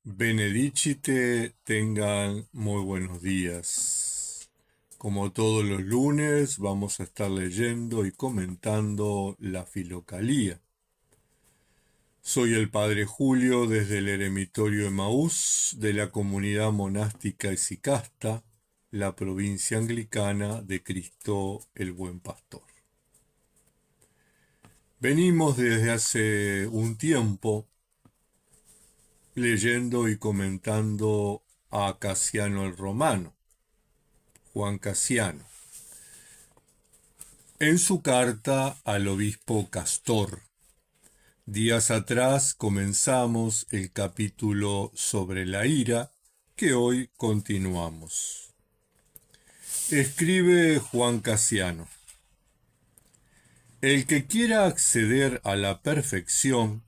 Benedicite, tengan muy buenos días. Como todos los lunes, vamos a estar leyendo y comentando la Filocalía. Soy el Padre Julio desde el Eremitorio Emaús de la comunidad monástica Esicasta, la provincia anglicana de Cristo el Buen Pastor. Venimos desde hace un tiempo leyendo y comentando a Casiano el Romano, Juan Casiano, en su carta al obispo Castor. Días atrás comenzamos el capítulo sobre la ira, que hoy continuamos. Escribe Juan Casiano: el que quiera acceder a la perfección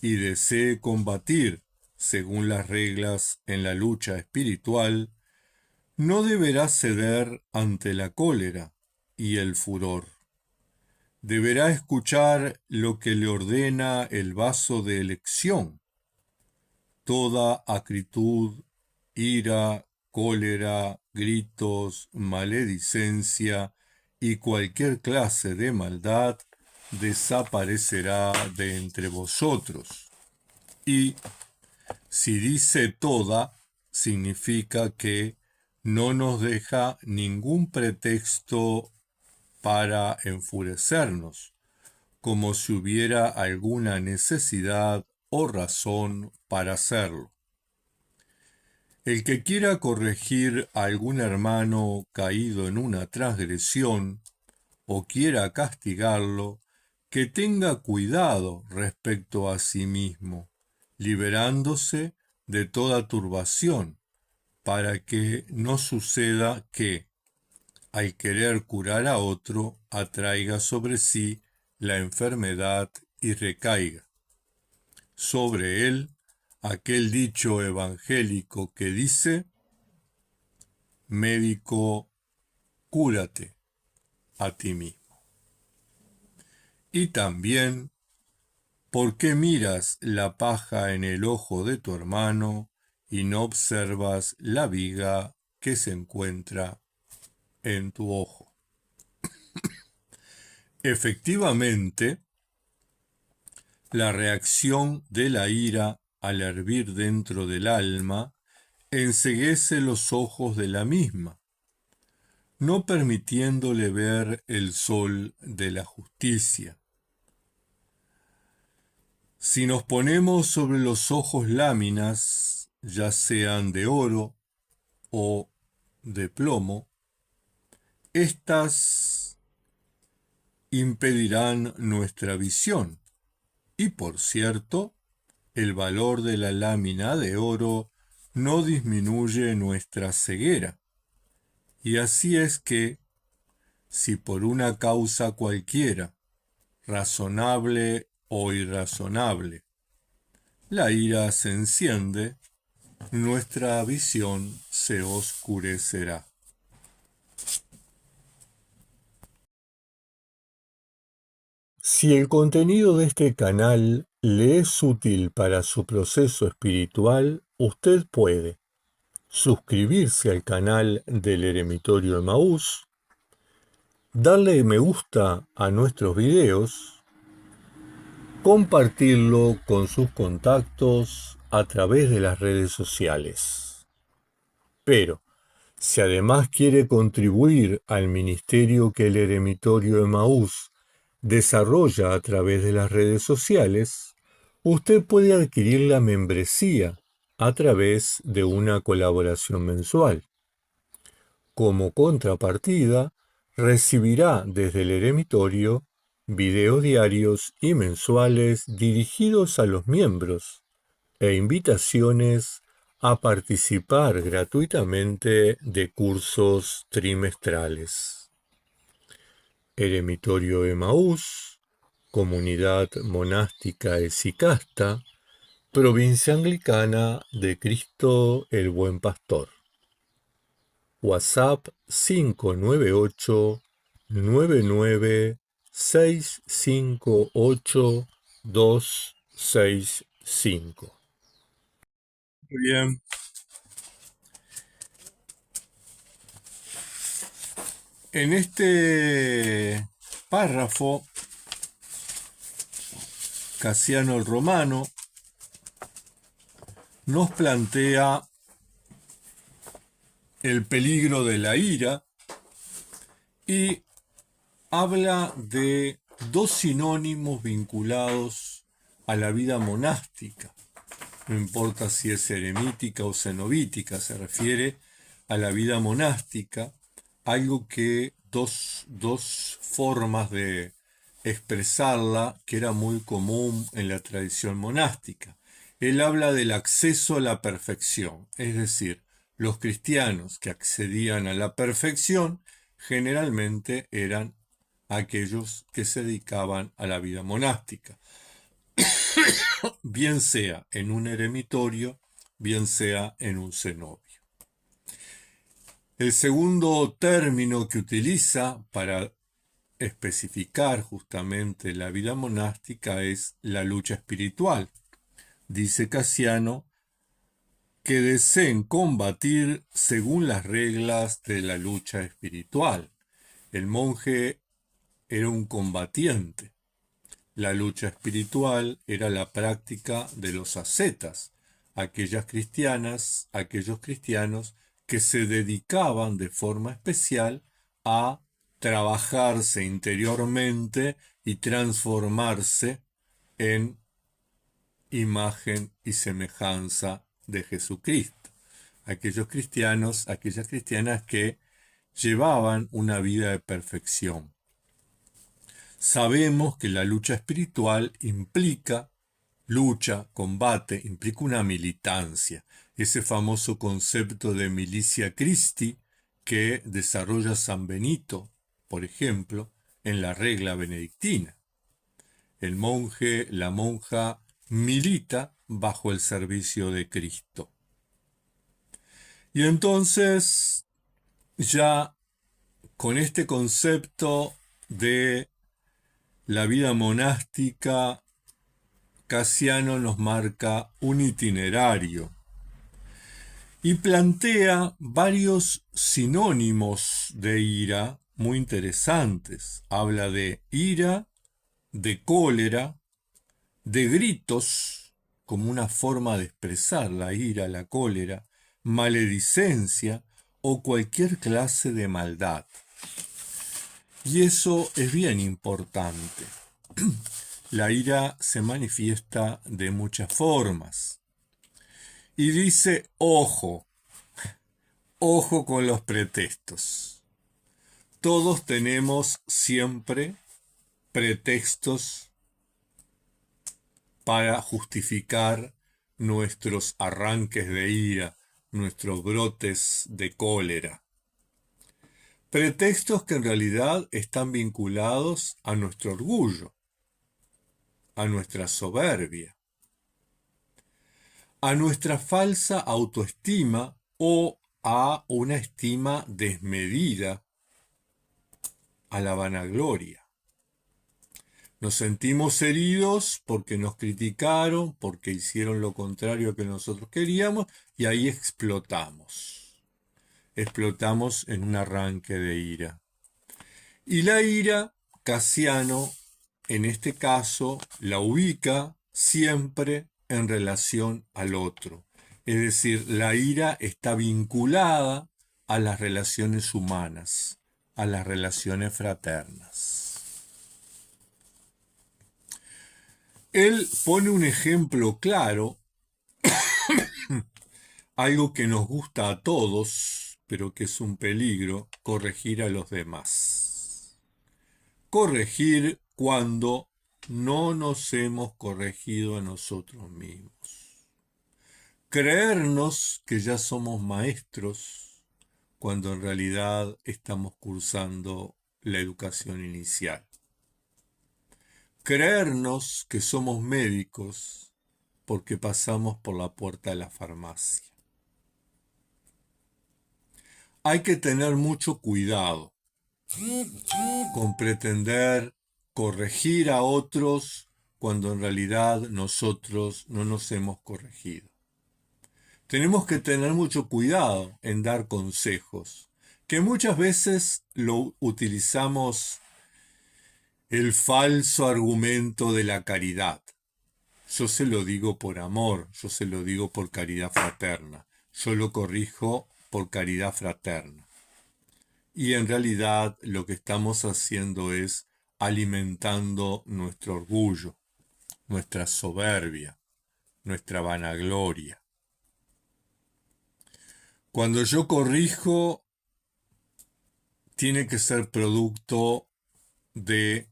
y desee combatir según las reglas en la lucha espiritual, no deberá ceder ante la cólera y el furor. Deberá escuchar lo que le ordena el vaso de elección. Toda acritud, ira, cólera, gritos, maledicencia y cualquier clase de maldad desaparecerá de entre vosotros. Y si dice toda, significa que no nos deja ningún pretexto para enfurecernos, como si hubiera alguna necesidad o razón para hacerlo. El que quiera corregir a algún hermano caído en una transgresión o quiera castigarlo, que tenga cuidado respecto a sí mismo, liberándose de toda turbación, para que no suceda que, al querer curar a otro, atraiga sobre sí la enfermedad y recaiga sobre él aquel dicho evangélico que dice: médico, cúrate a ti mismo. Y también: ¿por qué miras la paja en el ojo de tu hermano y no observas la viga que se encuentra en tu ojo? Efectivamente, la reacción de la ira al hervir dentro del alma enceguece los ojos de la misma, no permitiéndole ver el sol de la justicia. Si nos ponemos sobre los ojos láminas, ya sean de oro o de plomo, éstas impedirán nuestra visión. Y por cierto, el valor de la lámina de oro no disminuye nuestra ceguera. Y así es que, si por una causa cualquiera, razonable o irrazonable, la ira se enciende, nuestra visión se oscurecerá. Si el contenido de este canal le es útil para su proceso espiritual, usted puede suscribirse al canal del Eremitorio Emaús, darle me gusta a nuestros videos, compartirlo con sus contactos a través de las redes sociales. Pero, si además quiere contribuir al ministerio que el Eremitorio Emaús desarrolla a través de las redes sociales, usted puede adquirir la membresía a través de una colaboración mensual. Como contrapartida, recibirá desde el Eremitorio videos diarios y mensuales dirigidos a los miembros e invitaciones a participar gratuitamente de cursos trimestrales. Eremitorio Emaús, Comunidad Monástica Esicasta, Provincia Anglicana de Cristo el Buen Pastor. WhatsApp 598-99-658-265. Bien. En este párrafo, Casiano el Romano nos plantea el peligro de la ira y habla de dos sinónimos vinculados a la vida monástica. No importa si es eremítica o cenobítica, se refiere a la vida monástica, algo que dos formas de expresarla que era muy común en la tradición monástica. Él habla del acceso a la perfección, es decir, los cristianos que accedían a la perfección generalmente eran aquellos que se dedicaban a la vida monástica, bien sea en un eremitorio, bien sea en un cenobio. El segundo término que utiliza para especificar justamente la vida monástica es la lucha espiritual. Dice Casiano que deseen combatir según las reglas de la lucha espiritual. El monje era un combatiente. La lucha espiritual era la práctica de los ascetas, aquellos cristianos que se dedicaban de forma especial a trabajarse interiormente y transformarse en imagen y semejanza de Jesucristo. Aquellos cristianos, aquellas cristianas que llevaban una vida de perfección. Sabemos que la lucha espiritual implica lucha, combate, implica una militancia. Ese famoso concepto de milicia Christi que desarrolla San Benito, por ejemplo, en la regla benedictina. El monje, la monja, milita bajo el servicio de Cristo. Y entonces, ya con este concepto de la vida monástica, Casiano nos marca un itinerario y plantea varios sinónimos de ira muy interesantes. Habla de ira, de cólera, de gritos, como una forma de expresar la ira, la cólera, maledicencia o cualquier clase de maldad. Y eso es bien importante. La ira se manifiesta de muchas formas. Y dice, ojo, ojo con los pretextos. Todos tenemos siempre pretextos para justificar nuestros arranques de ira, nuestros brotes de cólera. Pretextos que en realidad están vinculados a nuestro orgullo, a nuestra soberbia, a nuestra falsa autoestima o a una estima desmedida, a la vanagloria. Nos sentimos heridos porque nos criticaron, porque hicieron lo contrario que nosotros queríamos y ahí explotamos. Explotamos en un arranque de ira. Y la ira, Casiano, en este caso, la ubica siempre en relación al otro. Es decir, la ira está vinculada a las relaciones humanas, a las relaciones fraternas. Él pone un ejemplo claro, algo que nos gusta a todos, pero que es un peligro, corregir a los demás. Corregir cuando no nos hemos corregido a nosotros mismos. Creernos que ya somos maestros cuando en realidad estamos cursando la educación inicial. Creernos que somos médicos porque pasamos por la puerta de la farmacia. Hay que tener mucho cuidado con pretender corregir a otros cuando en realidad nosotros no nos hemos corregido. tenemos que tener mucho cuidado en dar consejos, que muchas veces lo utilizamos el falso argumento de la caridad. Yo se lo digo por amor, yo se lo digo por caridad fraterna, yo lo corrijo por caridad fraterna. Y en realidad lo que estamos haciendo es alimentando nuestro orgullo, nuestra soberbia, nuestra vanagloria. Cuando yo corrijo, tiene que ser producto de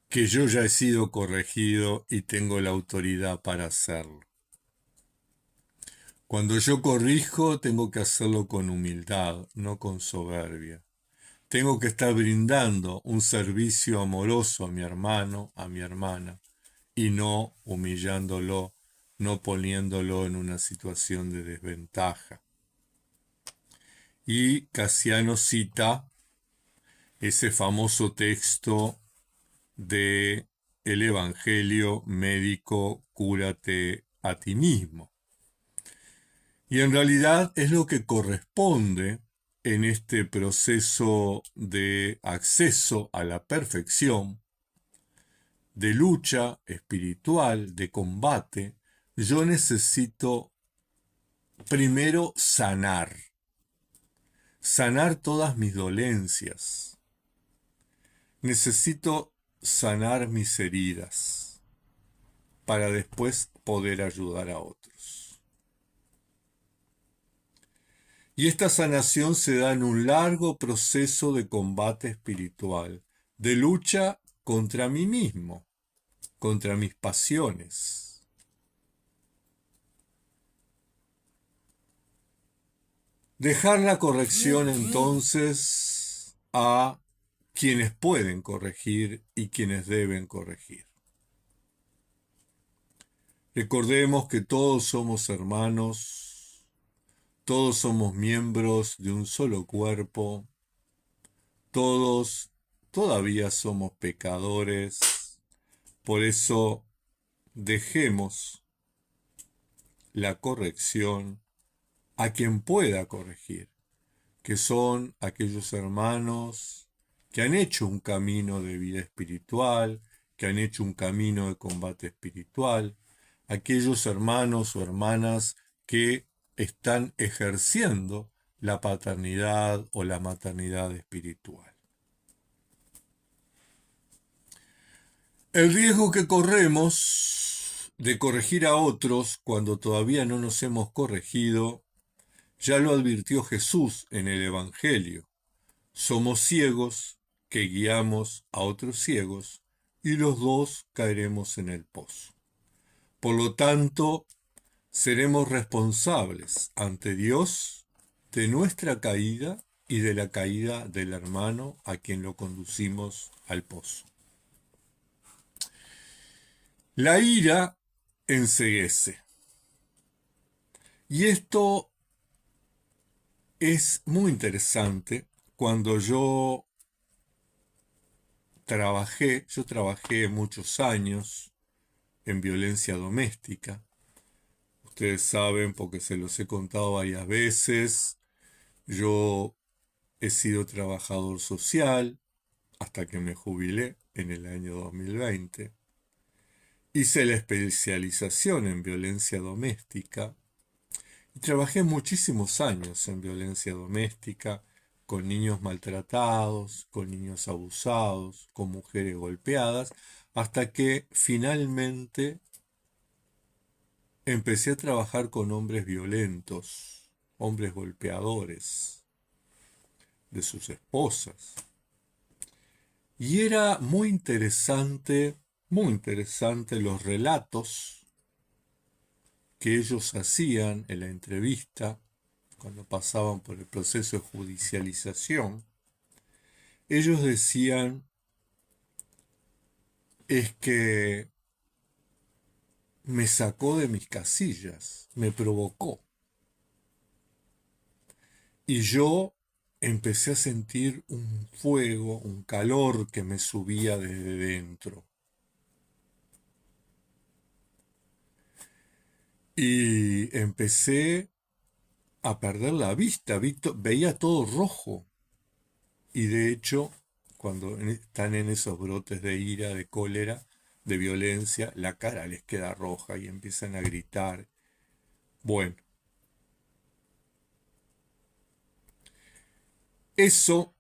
que yo ya he sido corregido y tengo la autoridad para hacerlo. Cuando yo corrijo, tengo que hacerlo con humildad, no con soberbia. Tengo que estar brindando un servicio amoroso a mi hermano, a mi hermana, y no humillándolo, no poniéndolo en una situación de desventaja. Y Casiano cita ese famoso texto de el Evangelio médico, cúrate a ti mismo. Y en realidad es lo que corresponde en este proceso de acceso a la perfección, de lucha espiritual, de combate. Yo necesito primero sanar todas mis dolencias. Necesito sanar mis heridas para después poder ayudar a otros. Y esta sanación se da en un largo proceso de combate espiritual, de lucha contra mí mismo, contra mis pasiones. Dejar la corrección entonces a quienes pueden corregir y quienes deben corregir. Recordemos que todos somos hermanos, todos somos miembros de un solo cuerpo, todos todavía somos pecadores, por eso dejemos la corrección a quien pueda corregir, que son aquellos hermanos que han hecho un camino de vida espiritual, que han hecho un camino de combate espiritual, aquellos hermanos o hermanas que están ejerciendo la paternidad o la maternidad espiritual. El riesgo que corremos de corregir a otros cuando todavía no nos hemos corregido, ya lo advirtió Jesús en el Evangelio. Somos ciegos que guiamos a otros ciegos y los dos caeremos en el pozo. Por lo tanto, seremos responsables ante Dios de nuestra caída y de la caída del hermano a quien lo conducimos al pozo. La ira enceguece. Y esto es muy interesante. Cuando yo trabajé muchos años en violencia doméstica. Ustedes saben, porque se los he contado varias veces, yo he sido trabajador social hasta que me jubilé en el año 2020. Hice la especialización en violencia doméstica y trabajé muchísimos años en violencia doméstica, con niños maltratados, con niños abusados, con mujeres golpeadas, hasta que finalmente empecé a trabajar con hombres violentos, hombres golpeadores de sus esposas. Y era muy interesante los relatos que ellos hacían en la entrevista cuando pasaban por el proceso de judicialización. Ellos decían, es que me sacó de mis casillas, me provocó. Y yo empecé a sentir un fuego, un calor que me subía desde dentro. Y empecé a perder la vista, veía todo rojo. Y de hecho, cuando están en esos brotes de ira, de cólera, de violencia, la cara les queda roja y empiezan a gritar. Bueno, eso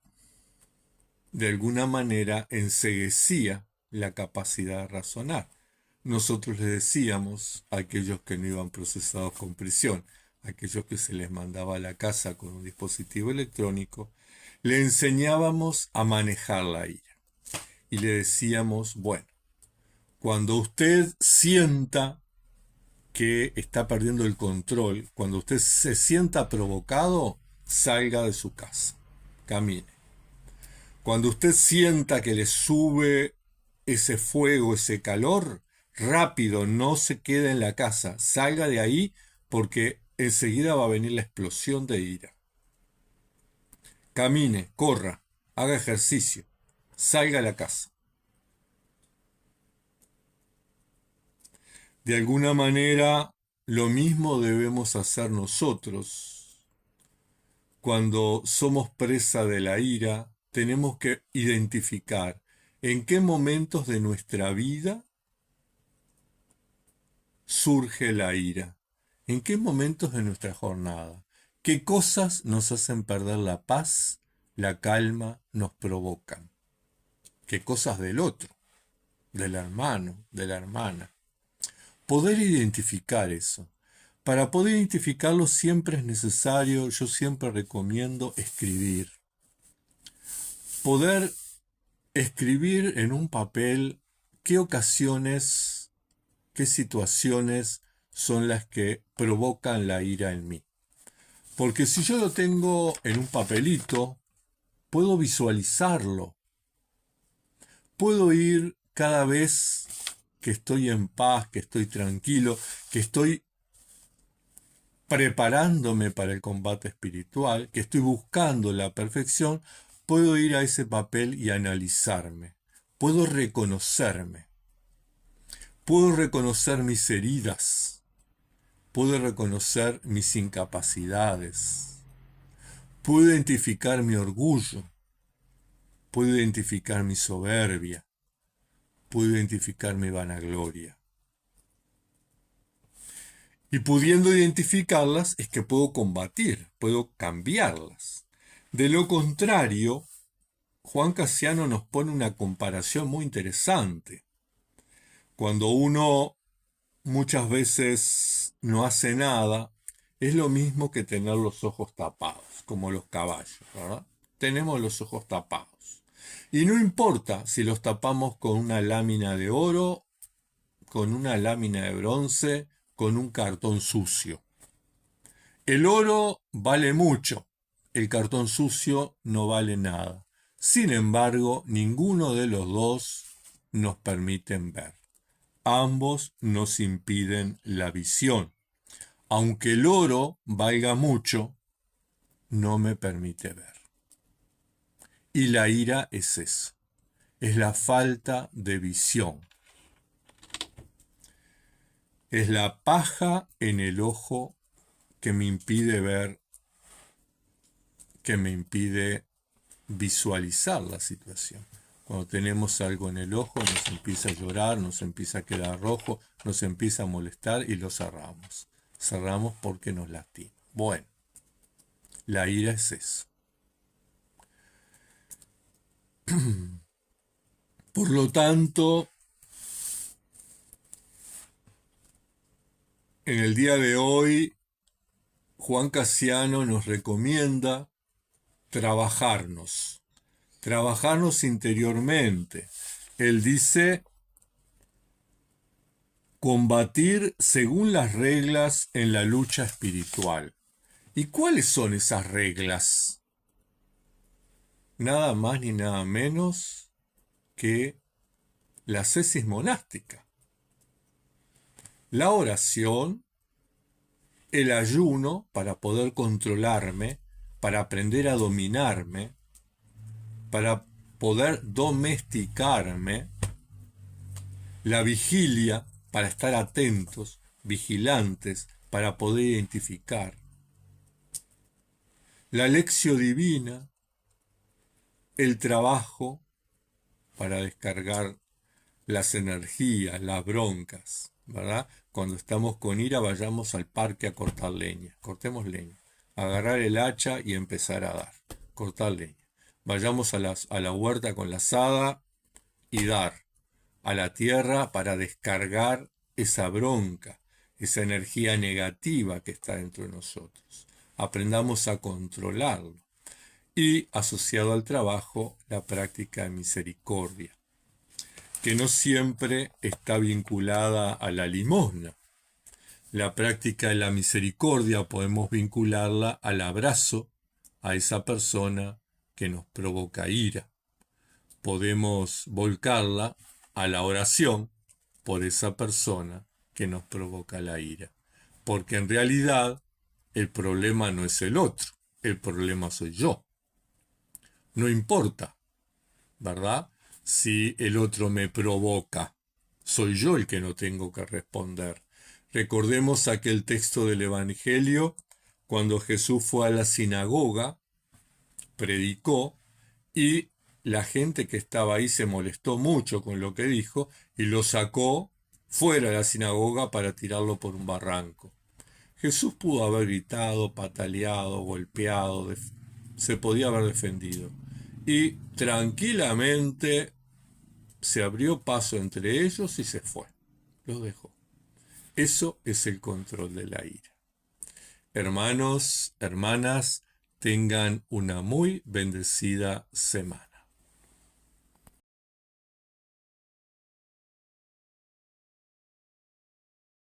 de alguna manera enceguecía la capacidad de razonar. Nosotros les decíamos a aquellos que no iban procesados con prisión, a aquellos que se les mandaba a la casa con un dispositivo electrónico, le enseñábamos a manejar la ira. Y le decíamos, bueno, cuando usted sienta que está perdiendo el control, cuando usted se sienta provocado, salga de su casa, camine. Cuando usted sienta que le sube ese fuego, ese calor, rápido, no se quede en la casa, salga de ahí porque enseguida va a venir la explosión de ira. Camine, corra, haga ejercicio, salga a la casa. De alguna manera, lo mismo debemos hacer nosotros. Cuando somos presa de la ira, tenemos que identificar en qué momentos de nuestra vida surge la ira, en qué momentos de nuestra jornada, qué cosas nos hacen perder la paz, la calma, nos provocan, qué cosas del otro, del hermano, de la hermana. Poder identificar eso. Para poder identificarlo siempre es necesario, yo siempre recomiendo escribir. Poder escribir en un papel qué ocasiones, qué situaciones son las que provocan la ira en mí. Porque si yo lo tengo en un papelito, puedo visualizarlo. Puedo ir cada vez que estoy en paz, que estoy tranquilo, que estoy preparándome para el combate espiritual, que estoy buscando la perfección, puedo ir a ese papel y analizarme. Puedo reconocerme. Puedo reconocer mis heridas. Puedo reconocer mis incapacidades. Puedo identificar mi orgullo. Puedo identificar mi soberbia. Puedo identificar mi vanagloria. Y pudiendo identificarlas es que puedo combatir, puedo cambiarlas. De lo contrario, Juan Casiano nos pone una comparación muy interesante. Cuando uno muchas veces no hace nada, es lo mismo que tener los ojos tapados, como los caballos, ¿verdad? Tenemos los ojos tapados. Y no importa si los tapamos con una lámina de oro, con una lámina de bronce, con un cartón sucio. El oro vale mucho, el cartón sucio no vale nada. Sin embargo, ninguno de los dos nos permiten ver. Ambos nos impiden la visión. Aunque el oro valga mucho, no me permite ver. Y la ira es eso, es la falta de visión. Es la paja en el ojo que me impide ver, que me impide visualizar la situación. Cuando tenemos algo en el ojo, nos empieza a llorar, nos empieza a quedar rojo, nos empieza a molestar y lo cerramos. Cerramos porque nos lastima. Bueno, la ira es eso. Por lo tanto, en el día de hoy, Juan Casiano nos recomienda trabajarnos interiormente. Él dice, combatir según las reglas en la lucha espiritual. ¿Y cuáles son esas reglas? Nada más ni nada menos que la ascesis monástica. La oración, el ayuno para poder controlarme, para aprender a dominarme, para poder domesticarme, la vigilia para estar atentos, vigilantes para poder identificar. La lección divina, el trabajo para descargar las energías, las broncas, ¿verdad? Cuando estamos con ira, vayamos al parque a cortar leña. Cortemos leña. Agarrar el hacha y empezar a dar. Cortar leña. Vayamos a la huerta con la azada y dar a la tierra para descargar esa bronca, esa energía negativa que está dentro de nosotros. Aprendamos a controlarlo. Y asociado al trabajo, la práctica de misericordia, que no siempre está vinculada a la limosna. La práctica de la misericordia podemos vincularla al abrazo a esa persona que nos provoca ira. Podemos volcarla a la oración por esa persona que nos provoca la ira. Porque en realidad el problema no es el otro, el problema soy yo. No importa, ¿verdad? Si el otro me provoca, soy yo el que no tengo que responder. Recordemos aquel texto del Evangelio, cuando Jesús fue a la sinagoga, predicó, y la gente que estaba ahí se molestó mucho con lo que dijo, y lo sacó fuera de la sinagoga para tirarlo por un barranco. Jesús pudo haber gritado, pataleado, golpeado, se podía haber defendido. Y tranquilamente se abrió paso entre ellos y se fue. Los dejó. Eso es el control de la ira. Hermanos, hermanas, tengan una muy bendecida semana.